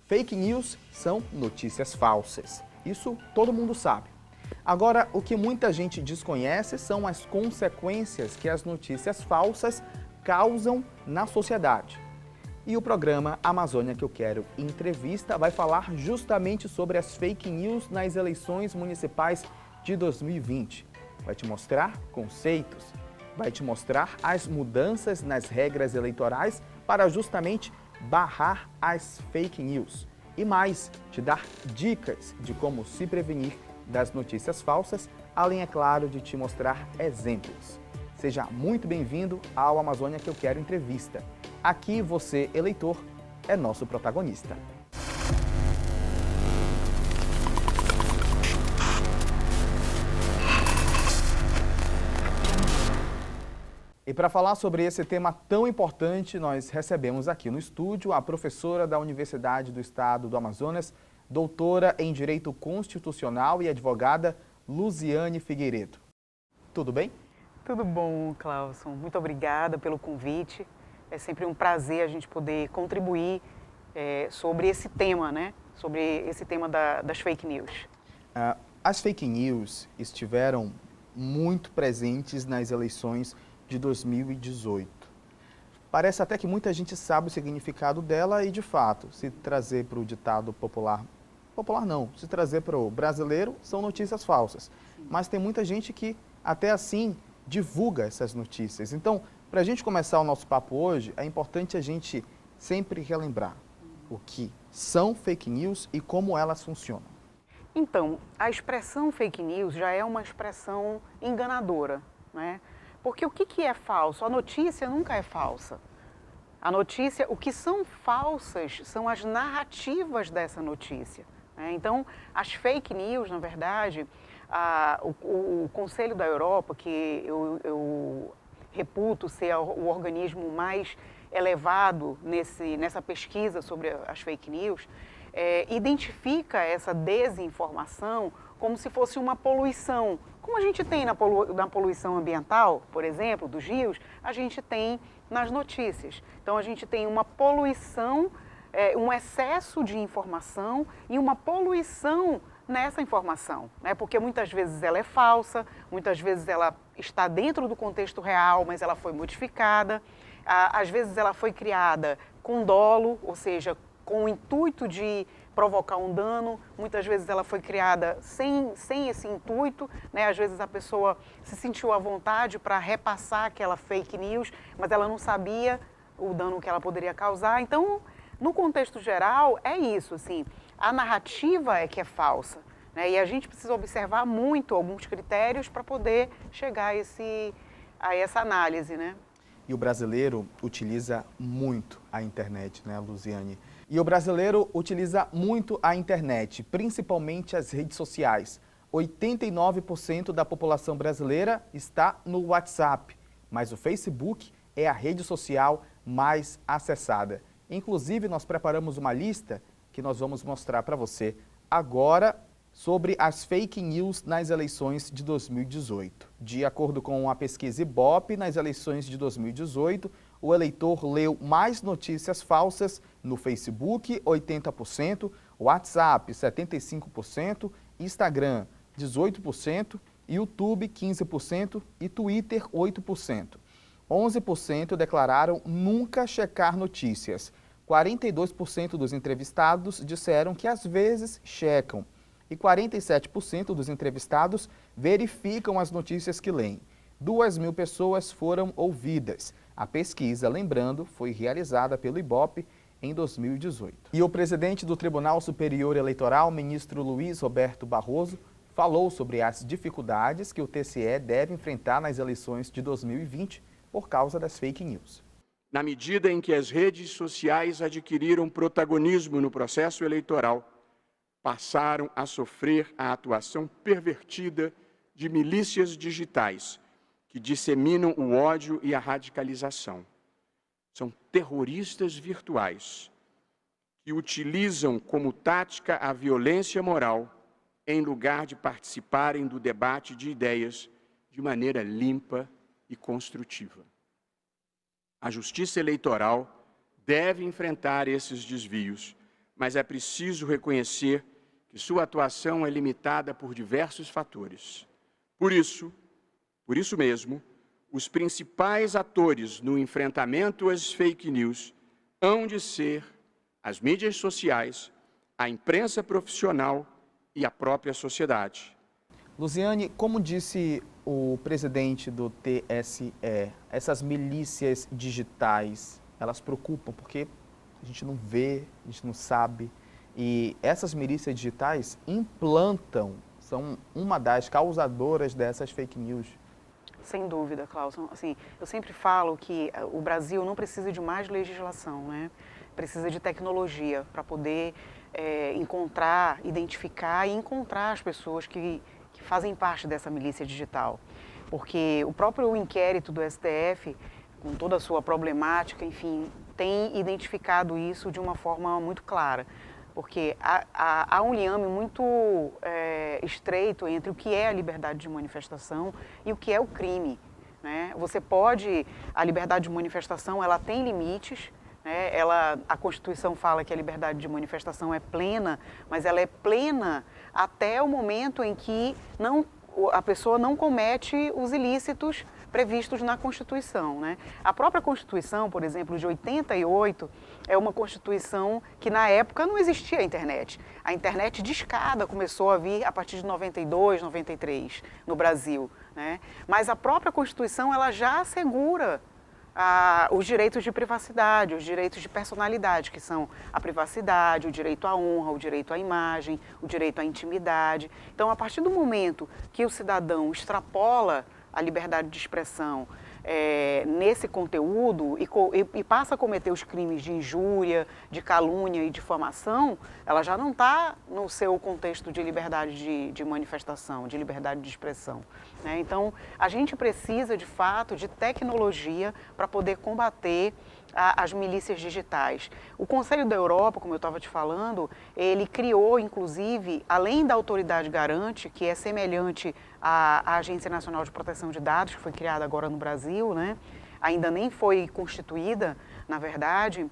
Fake news são notícias falsas. Isso todo mundo sabe. Agora, o que muita gente desconhece são as consequências que as notícias falsas causam na sociedade. E o programa Amazônia que eu quero entrevista vai falar justamente sobre as fake news nas eleições municipais de 2020. Vai te mostrar conceitos, vai te mostrar as mudanças nas regras eleitorais para justamente barrar as fake news. E mais, te dar dicas de como se prevenir das notícias falsas, além, é claro, de te mostrar exemplos. Seja muito bem-vindo ao Amazônia que eu quero entrevista. Aqui você, eleitor, é nosso protagonista. E para falar sobre esse tema tão importante, nós recebemos aqui no estúdio a professora da Universidade do Estado do Amazonas, doutora em Direito Constitucional e advogada Luziane Figueiredo. Tudo bem? Tudo bom, Clauson. Muito obrigada pelo convite. É sempre um prazer a gente poder contribuir sobre esse tema, né? Sobre esse tema das fake news. As fake news estiveram muito presentes nas eleições de 2018. Parece até que muita gente sabe o significado dela e, de fato, se trazer para o ditado popular não, se trazer para o brasileiro, são notícias falsas. Mas tem muita gente que, até assim, divulga essas notícias. Então, para a gente começar o nosso papo hoje, é importante a gente sempre relembrar o que são fake news e como elas funcionam. Então, a expressão fake news já é uma expressão enganadora, né? Porque o que é falso? A notícia nunca é falsa. A notícia, o que são falsas são as narrativas dessa notícia, né? Então, as fake news, na verdade, o Conselho da Europa, que eu reputo ser o organismo mais elevado nessa pesquisa sobre as fake news, identifica essa desinformação como se fosse uma poluição. Como a gente tem na poluição ambiental, por exemplo, dos rios, a gente tem nas notícias. Então, a gente tem uma poluição, um excesso de informação e uma poluição nessa informação, né? Porque muitas vezes ela é falsa, muitas vezes ela está dentro do contexto real, mas ela foi modificada. Às vezes ela foi criada com dolo, ou seja, com o intuito de provocar um dano, muitas vezes ela foi criada sem esse intuito, né? Às vezes a pessoa se sentiu à vontade para repassar aquela fake news, mas ela não sabia o dano que ela poderia causar. Então, no contexto geral, é isso, assim, a narrativa é que é falsa, né? E a gente precisa observar muito alguns critérios para poder chegar a essa análise, né? E o brasileiro utiliza muito a internet, né, Luziane? E o brasileiro utiliza muito a internet, principalmente as redes sociais. 89% da população brasileira está no WhatsApp, mas o Facebook é a rede social mais acessada. Inclusive, nós preparamos uma lista que nós vamos mostrar para você agora sobre as fake news nas eleições de 2018. De acordo com a pesquisa Ibope, nas eleições de 2018, o eleitor leu mais notícias falsas no Facebook, 80%, WhatsApp, 75%, Instagram, 18%, YouTube, 15% e Twitter, 8%. 11% declararam nunca checar notícias. 42% dos entrevistados disseram que às vezes checam. E 47% dos entrevistados verificam as notícias que leem. 2.000 pessoas foram ouvidas. A pesquisa, lembrando, foi realizada pelo Ibope em 2018. E o presidente do Tribunal Superior Eleitoral, ministro Luiz Roberto Barroso, falou sobre as dificuldades que o TSE deve enfrentar nas eleições de 2020 por causa das fake news. Na medida em que as redes sociais adquiriram protagonismo no processo eleitoral, passaram a sofrer a atuação pervertida de milícias digitais que disseminam o ódio e a radicalização. São terroristas virtuais que utilizam como tática a violência moral em lugar de participarem do debate de ideias de maneira limpa e construtiva. A Justiça Eleitoral deve enfrentar esses desvios, mas é preciso reconhecer que sua atuação é limitada por diversos fatores. Por isso mesmo, os principais atores no enfrentamento às fake news hão de ser as mídias sociais, a imprensa profissional e a própria sociedade. Luziane, como disse o presidente do TSE, essas milícias digitais, elas preocupam porque a gente não vê, a gente não sabe. E essas milícias digitais implantam, são uma das causadoras dessas fake news. Sem dúvida, Cláudio. Assim, eu sempre falo que o Brasil não precisa de mais legislação, né? Precisa de tecnologia para poder encontrar, identificar e encontrar as pessoas que fazem parte dessa milícia digital. Porque o próprio inquérito do STF, com toda a sua problemática, enfim, tem identificado isso de uma forma muito clara. Porque há um liame muito estreito entre o que é a liberdade de manifestação e o que é o crime, né? A liberdade de manifestação, ela tem limites, né? A Constituição fala que a liberdade de manifestação é plena, mas ela é plena até o momento em que a pessoa não comete os ilícitos previstos na Constituição, né? A própria Constituição, por exemplo, de 88, é uma Constituição que na época não existia a internet. A internet de escada começou a vir a partir de 92, 93 no Brasil, né? Mas a própria Constituição, ela já assegura os direitos de privacidade, os direitos de personalidade, que são a privacidade, o direito à honra, o direito à imagem, o direito à intimidade. Então, a partir do momento que o cidadão extrapola a liberdade de expressão nesse conteúdo e passa a cometer os crimes de injúria, de calúnia e difamação, ela já não está no seu contexto de liberdade de manifestação, de liberdade de expressão, né? Então, a gente precisa, de fato, de tecnologia para poder combater as milícias digitais. O Conselho da Europa, como eu estava te falando, ele criou, inclusive, além da Autoridade Garante, que é semelhante à Agência Nacional de Proteção de Dados, que foi criada agora no Brasil, né? Ainda nem foi constituída, na verdade,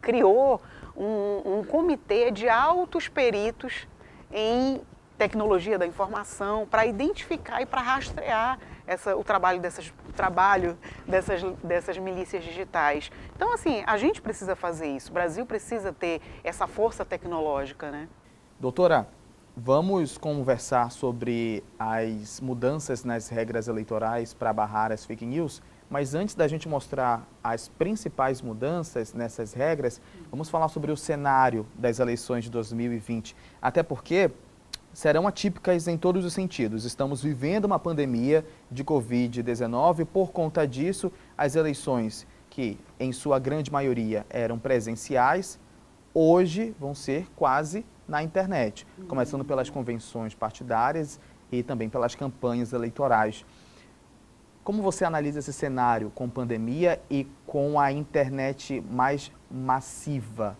criou um comitê de altos peritos em tecnologia da informação para identificar e para rastrear o trabalho dessas milícias digitais. Então, assim, a gente precisa fazer isso. O Brasil precisa ter essa força tecnológica, né? Doutora, vamos conversar sobre as mudanças nas regras eleitorais para barrar as fake news, mas antes da gente mostrar as principais mudanças nessas regras, vamos falar sobre o cenário das eleições de 2020, até porque serão atípicas em todos os sentidos. Estamos vivendo uma pandemia de Covid-19, por conta disso, as eleições que, em sua grande maioria, eram presenciais, hoje vão ser quase na internet, começando pelas convenções partidárias e também pelas campanhas eleitorais. Como você analisa esse cenário com pandemia e com a internet mais massiva?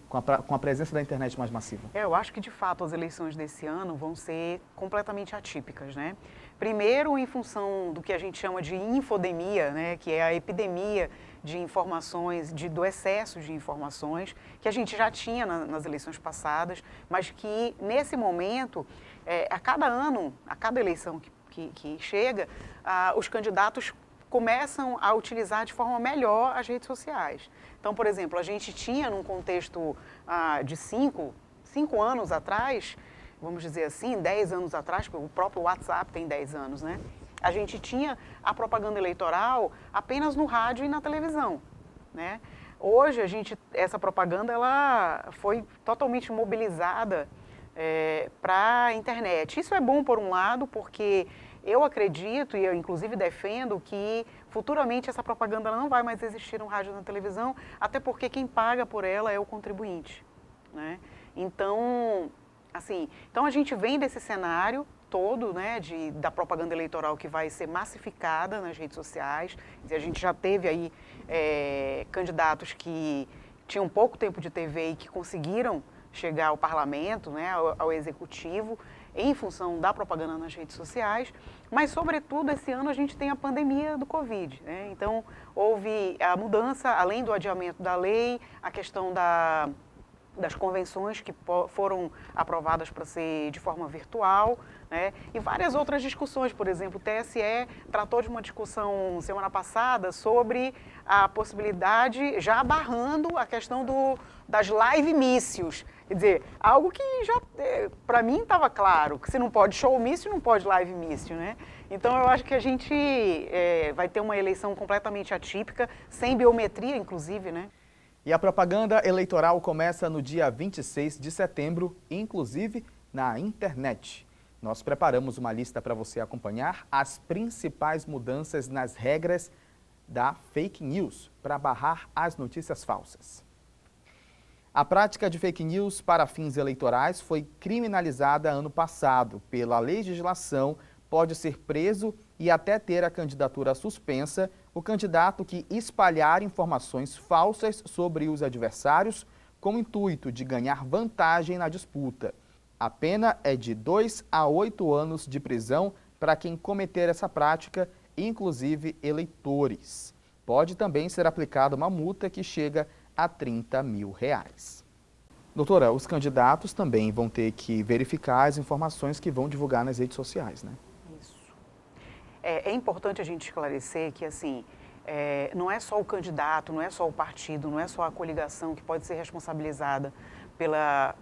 Com a presença da internet mais massiva? Eu acho que, de fato, as eleições desse ano vão ser completamente atípicas, né? Primeiro, em função do que a gente chama de infodemia, né? Que é a epidemia de informações, do excesso de informações, que a gente já tinha nas eleições passadas, mas que, nesse momento, a cada ano, a cada eleição que chega, os candidatos começam a utilizar de forma melhor as redes sociais. Então, por exemplo, a gente tinha num contexto de 5 anos atrás, vamos dizer assim, 10 anos atrás, porque o próprio WhatsApp tem 10 anos, né? A gente tinha a propaganda eleitoral apenas no rádio e na televisão, né? Hoje, essa propaganda ela foi totalmente mobilizada para a internet. Isso é bom, por um lado, porque eu acredito e eu, inclusive, defendo que futuramente essa propaganda não vai mais existir no rádio e na televisão, até porque quem paga por ela é o contribuinte, né? Então, assim, a gente vem desse cenário todo, né, da propaganda eleitoral que vai ser massificada nas redes sociais. A gente já teve aí candidatos que tinham pouco tempo de TV e que conseguiram chegar ao parlamento, né, ao executivo, em função da propaganda nas redes sociais, mas, sobretudo, esse ano a gente tem a pandemia do Covid, né? Então, houve a mudança, além do adiamento da lei, a questão das convenções que foram aprovadas para ser de forma virtual, né? E várias outras discussões. Por exemplo, o TSE tratou de uma discussão semana passada sobre a possibilidade, já barrando a questão das live mícios. Quer dizer, algo que já, para mim, estava claro, que se não pode show mício, não pode live mício, né? Então, eu acho que a gente vai ter uma eleição completamente atípica, sem biometria, inclusive, né? E a propaganda eleitoral começa no dia 26 de setembro, inclusive na internet. Nós preparamos uma lista para você acompanhar as principais mudanças nas regras da fake news para barrar as notícias falsas. A prática de fake news para fins eleitorais foi criminalizada ano passado. Pela legislação, pode ser preso e até ter a candidatura suspensa o candidato que espalhar informações falsas sobre os adversários com o intuito de ganhar vantagem na disputa. A pena é de 2 a 8 anos de prisão para quem cometer essa prática, inclusive eleitores. Pode também ser aplicada uma multa que chega a R$30 mil. Doutora, os candidatos também vão ter que verificar as informações que vão divulgar nas redes sociais, né? Isso. É importante a gente esclarecer que, assim, não é só o candidato, não é só o partido, não é só a coligação que pode ser responsabilizada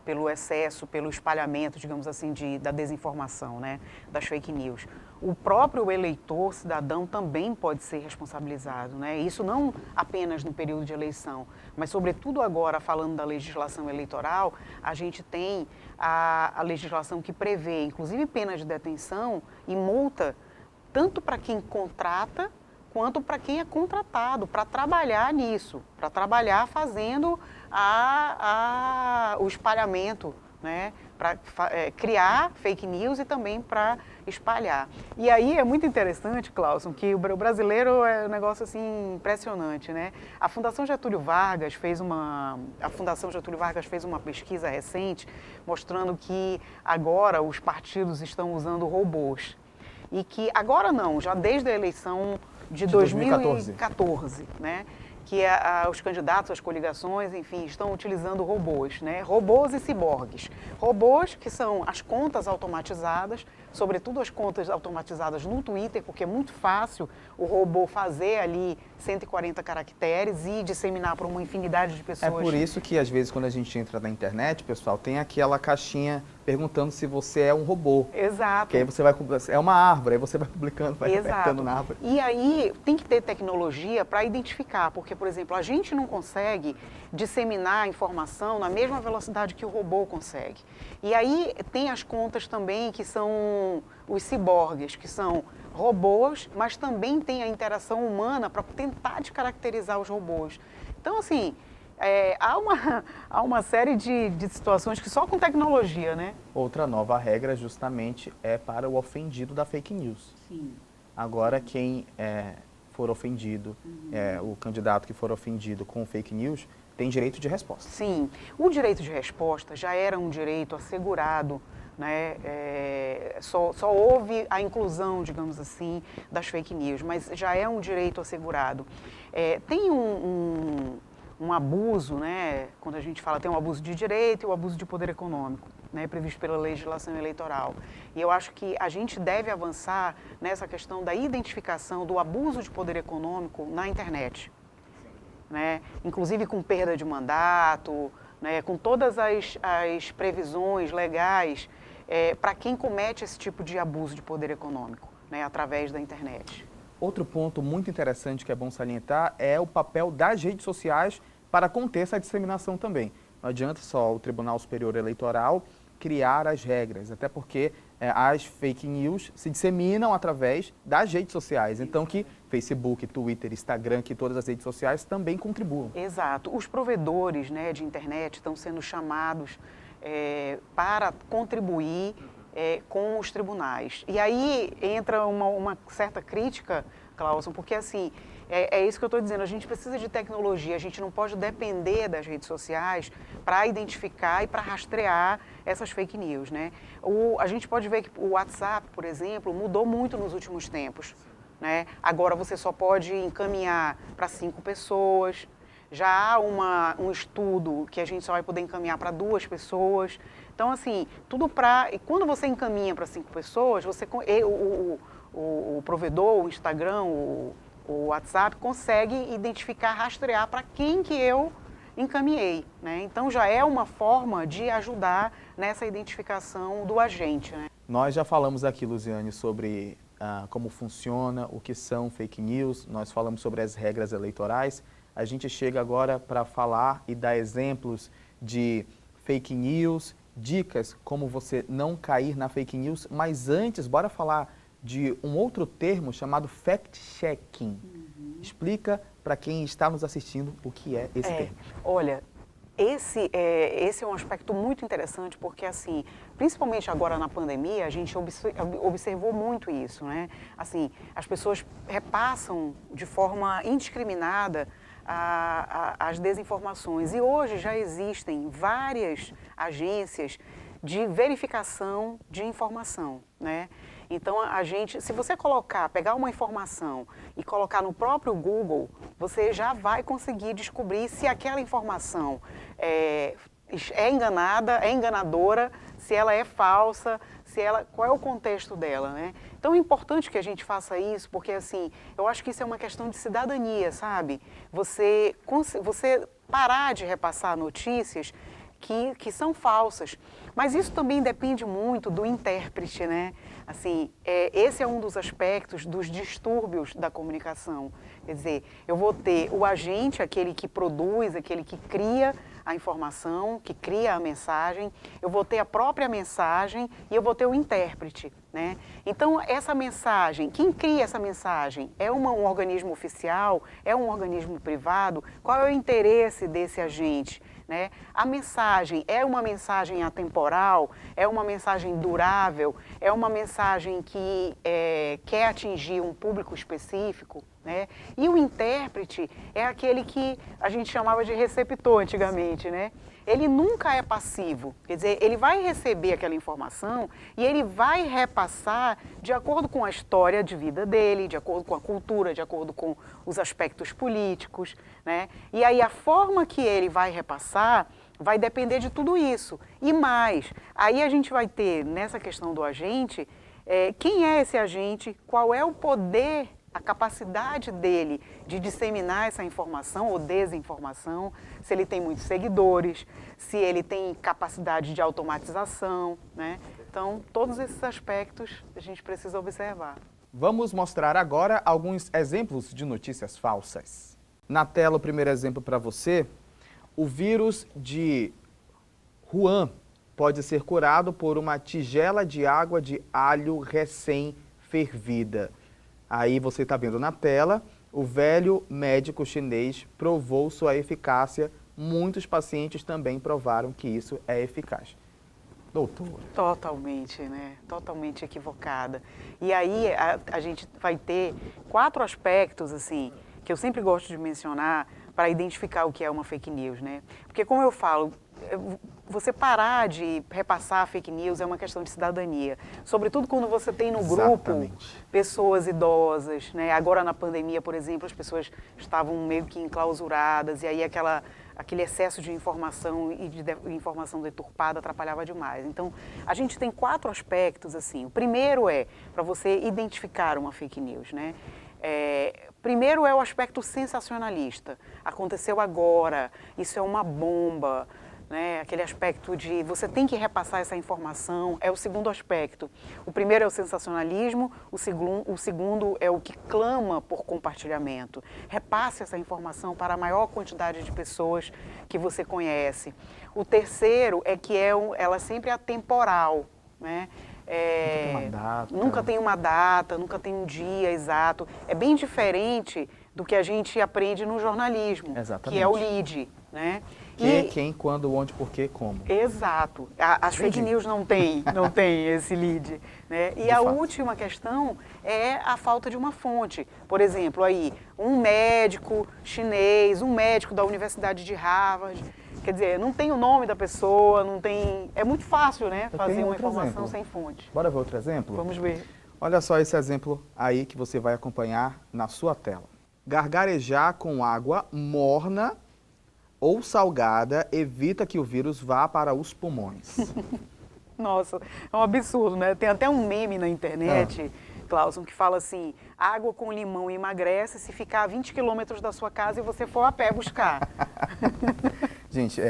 pelo excesso, pelo espalhamento, digamos assim, da desinformação, né, das fake news. O próprio eleitor, cidadão, também pode ser responsabilizado, né? Isso não apenas no período de eleição, mas sobretudo agora, falando da legislação eleitoral, a gente tem a legislação que prevê, inclusive, pena de detenção e multa, tanto para quem contrata, quanto para quem é contratado, para trabalhar nisso, para trabalhar fazendo o espalhamento, né? Para criar fake news e também para espalhar. E aí é muito interessante, Clauson, que o brasileiro é um negócio assim impressionante, né? A Fundação Getúlio Vargas fez uma pesquisa recente mostrando que agora os partidos estão usando robôs. E que agora não, já desde a eleição de 2014, né? Que os candidatos, as coligações, enfim, estão utilizando robôs, né? Robôs e ciborgues. Robôs que são as contas automatizadas, sobretudo as contas automatizadas no Twitter, porque é muito fácil o robô fazer ali 140 caracteres e disseminar para uma infinidade de pessoas. É por isso que, às vezes, quando a gente entra na internet, pessoal, tem aquela caixinha perguntando se você é um robô. Exato. Que aí você vai, é uma árvore, aí você vai publicando, vai apertando na árvore. E aí tem que ter tecnologia para identificar, porque, por exemplo, a gente não consegue disseminar a informação na mesma velocidade que o robô consegue. E aí tem as contas também que são os ciborgues, que são robôs, mas também tem a interação humana para tentar descaracterizar os robôs. Então, assim, há uma série de situações que só com tecnologia, né? Outra nova regra justamente é para o ofendido da fake news. Sim. Agora, quem for ofendido, o candidato que for ofendido com fake news, tem direito de resposta. Sim. O direito de resposta já era um direito assegurado, né? Só houve a inclusão, digamos assim, das fake news, mas já é um direito assegurado. Tem um abuso, né? Quando a gente fala, tem um abuso de direito e o abuso de poder econômico, né? Previsto pela legislação eleitoral. E eu acho que a gente deve avançar nessa questão da identificação do abuso de poder econômico na internet, né? Inclusive com perda de mandato, né? Com todas as previsões legais para quem comete esse tipo de abuso de poder econômico, né? Através da internet. Outro ponto muito interessante que é bom salientar é o papel das redes sociais para conter essa disseminação também. Não adianta só o Tribunal Superior Eleitoral criar as regras, até porque as fake news se disseminam através das redes sociais. Então que Facebook, Twitter, Instagram, que todas as redes sociais também contribuam. Exato. Os provedores, né, de internet estão sendo chamados para contribuir com os tribunais. E aí entra uma certa crítica, Clauson, porque assim, é isso que eu estou dizendo, a gente precisa de tecnologia, a gente não pode depender das redes sociais para identificar e para rastrear essas fake news, né? A gente pode ver que o WhatsApp, por exemplo, mudou muito nos últimos tempos, né? Agora você só pode encaminhar para 5 pessoas, já há um estudo que a gente só vai poder encaminhar para 2 pessoas. Então, assim, tudo para... E quando você encaminha para 5 pessoas, o provedor, o Instagram, o WhatsApp, consegue identificar, rastrear para quem que eu encaminhei, né? Então, já é uma forma de ajudar nessa identificação do agente, né? Nós já falamos aqui, Luziane, sobre como funciona, o que são fake news, nós falamos sobre as regras eleitorais. A gente chega agora para falar e dar exemplos de fake news, dicas como você não cair na fake news, mas antes, bora falar de um outro termo chamado fact-checking. Explica para quem está nos assistindo o que é esse termo. Olha, esse é um aspecto muito interessante porque, assim, principalmente agora na pandemia, a gente observou muito isso, né? Assim, as pessoas repassam de forma indiscriminada as desinformações. E hoje já existem várias agências de verificação de informação, né? Então, se você pegar uma informação e colocar no próprio Google, você já vai conseguir descobrir se aquela informação é enganadora, se ela é falsa, qual é o contexto dela, né? Então, é importante que a gente faça isso, porque, assim, eu acho que isso é uma questão de cidadania, sabe? Você parar de repassar notícias que são falsas. Mas isso também depende muito do intérprete, né? Assim, esse é um dos aspectos dos distúrbios da comunicação. Quer dizer, eu vou ter o agente, aquele que produz, aquele que cria a informação, que cria a mensagem, eu vou ter a própria mensagem e eu vou ter o intérprete, né? Então, essa mensagem, quem cria essa mensagem? É um organismo oficial? É um organismo privado? Qual é o interesse desse agente? Né? A mensagem é uma mensagem atemporal, é uma mensagem durável, é uma mensagem que quer atingir um público específico, né? E o intérprete é aquele que a gente chamava de receptor antigamente, né? Ele nunca é passivo, quer dizer, ele vai receber aquela informação e ele vai repassar de acordo com a história de vida dele, de acordo com a cultura, de acordo com os aspectos políticos, né? E aí a forma que ele vai repassar vai depender de tudo isso. E mais, aí a gente vai ter, nessa questão do agente, quem é esse agente, qual é o poder, a capacidade dele de disseminar essa informação ou desinformação, se ele tem muitos seguidores, se ele tem capacidade de automatização, né? Então, todos esses aspectos a gente precisa observar. Vamos mostrar agora alguns exemplos de notícias falsas. Na tela, o primeiro exemplo para você, o vírus de Wuhan pode ser curado por uma tigela de água de alho recém-fervida. Aí você está vendo na tela, o velho médico chinês provou sua eficácia, muitos pacientes também provaram que isso é eficaz. Doutora. Totalmente, né? Totalmente equivocada. E aí a gente vai ter 4 aspectos, assim, que eu sempre gosto de mencionar para identificar o que é uma fake news, né? Porque, como eu falo, você parar de repassar fake news é uma questão de cidadania. Sobretudo quando você tem no grupo pessoas idosas, né? Agora na pandemia, por exemplo, as pessoas estavam meio que enclausuradas e aí aquele excesso de informação e de informação deturpada atrapalhava demais. Então, a gente tem 4 aspectos, assim. O primeiro é para você identificar uma fake news, né? Primeiro é o aspecto sensacionalista. Aconteceu agora, isso é uma bomba, né? Aquele aspecto de você tem que repassar essa informação, é o segundo aspecto. O primeiro é o sensacionalismo, o segundo é o que clama por compartilhamento. Repasse essa informação para a maior quantidade de pessoas que você conhece. O terceiro é que ela sempre é atemporal, né? Nunca tem uma data, nunca tem um dia exato. É bem diferente do que a gente aprende no jornalismo, que é o lead, né? Quem, quando, onde, porquê, como. Exato. As fake news não tem esse lead, né? E a última questão é a falta de uma fonte. Por exemplo, aí, um médico chinês, um médico da Universidade de Harvard, quer dizer, não tem o nome da pessoa, não tem... É muito fácil, né, fazer uma informação sem fonte. Bora ver outro exemplo? Vamos ver. Olha só esse exemplo aí que você vai acompanhar na sua tela. Gargarejar com água morna ou salgada evita que o vírus vá para os pulmões. Nossa, é um absurdo, né? Tem até um meme na internet, Clauson, que fala assim, água com limão emagrece se ficar a 20 quilômetros da sua casa e você for a pé buscar. Gente,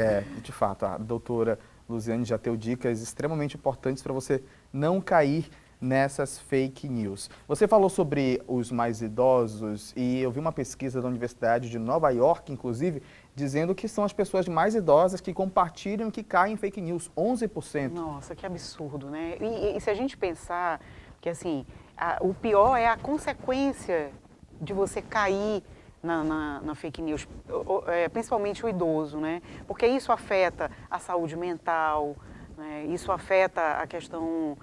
de fato, a doutora Luziane já deu dicas extremamente importantes para você não cair nessas fake news. Você falou sobre os mais idosos e eu vi uma pesquisa da Universidade de Nova York, inclusive, dizendo que são as pessoas mais idosas que compartilham e que caem em fake news, 11%. Nossa, que absurdo, né? E se a gente pensar que, assim, o pior é a consequência de você cair na fake news, principalmente o idoso, né? Porque isso afeta a saúde mental, né? Isso afeta a questão,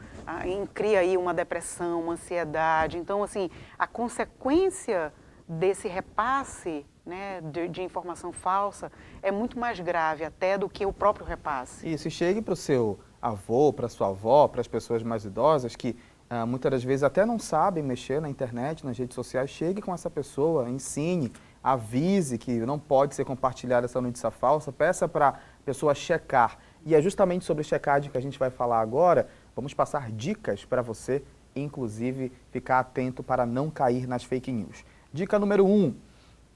cria aí uma depressão, uma ansiedade. Então, assim, a consequência desse repasse, né, de informação falsa é muito mais grave até do que o próprio repasse. Isso, e chegue para o seu avô, para sua avó, para as pessoas mais idosas que muitas das vezes até não sabem mexer na internet, nas redes sociais, chegue com essa pessoa, ensine, avise que não pode ser compartilhada essa notícia falsa, peça para a pessoa checar. E é justamente sobre checagem que a gente vai falar agora. Vamos passar dicas para você, inclusive ficar atento para não cair nas fake news. Dica número 1,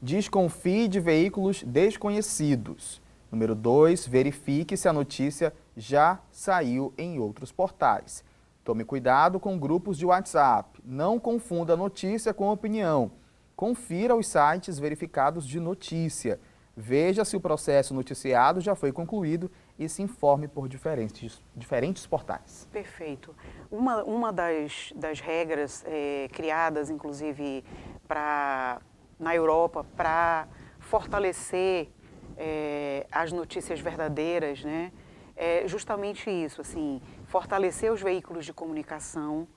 desconfie de veículos desconhecidos. Número 2, verifique se a notícia já saiu em outros portais. Tome cuidado com grupos de WhatsApp. Não confunda notícia com opinião. Confira os sites verificados de notícia. Veja se o processo noticiado já foi concluído e se informe por diferentes portais. Perfeito. Uma das regras criadas, inclusive, na Europa para fortalecer as notícias verdadeiras, né? É justamente isso, assim, fortalecer os veículos de comunicação,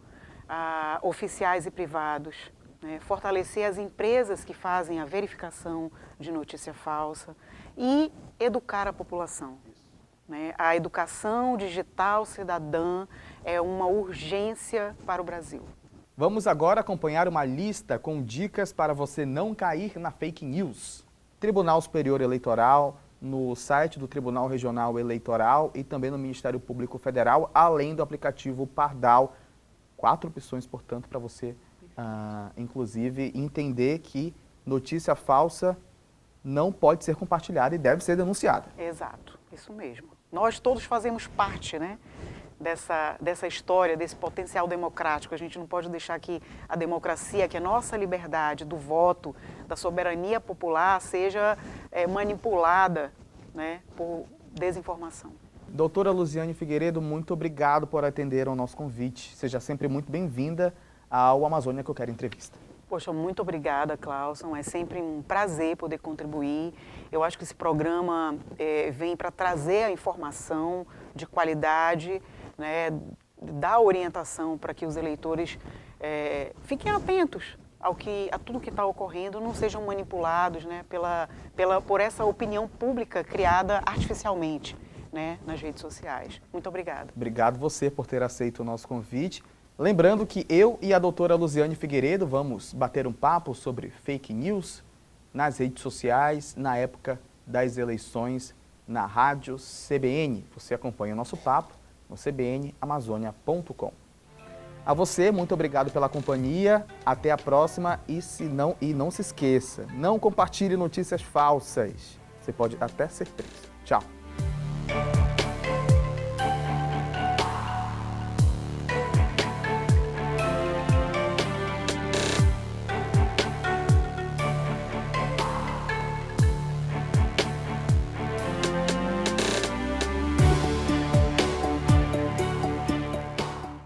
oficiais e privados, né? Fortalecer as empresas que fazem a verificação de notícia falsa e educar a população, né? A educação digital cidadã é uma urgência para o Brasil. Vamos agora acompanhar uma lista com dicas para você não cair na fake news. Tribunal Superior Eleitoral, no site do Tribunal Regional Eleitoral e também no Ministério Público Federal, além do aplicativo Pardal. 4 opções, portanto, para você, inclusive, entender que notícia falsa não pode ser compartilhada e deve ser denunciada. Exato, isso mesmo. Nós todos fazemos parte, né, dessa história, desse potencial democrático. A gente não pode deixar que a democracia, que a nossa liberdade do voto, da soberania popular, seja manipulada, né, por desinformação. Doutora Luziane Figueiredo, muito obrigado por atender ao nosso convite. Seja sempre muito bem-vinda ao Amazônia que eu quero entrevista. Poxa, muito obrigada, Clauson. É sempre um prazer poder contribuir. Eu acho que esse programa vem para trazer a informação de qualidade, né, dar orientação para que os eleitores fiquem atentos a tudo que está ocorrendo, não sejam manipulados, né, por essa opinião pública criada artificialmente, né, nas redes sociais. Muito obrigada. Obrigado você por ter aceito o nosso convite. Lembrando que eu e a doutora Luziane Figueiredo vamos bater um papo sobre fake news nas redes sociais, na época das eleições, na rádio CBN. Você acompanha o nosso papo no cbnamazônia.com. A você, muito obrigado pela companhia. Até a próxima e não se esqueça, não compartilhe notícias falsas. Você pode até ser preso. Tchau.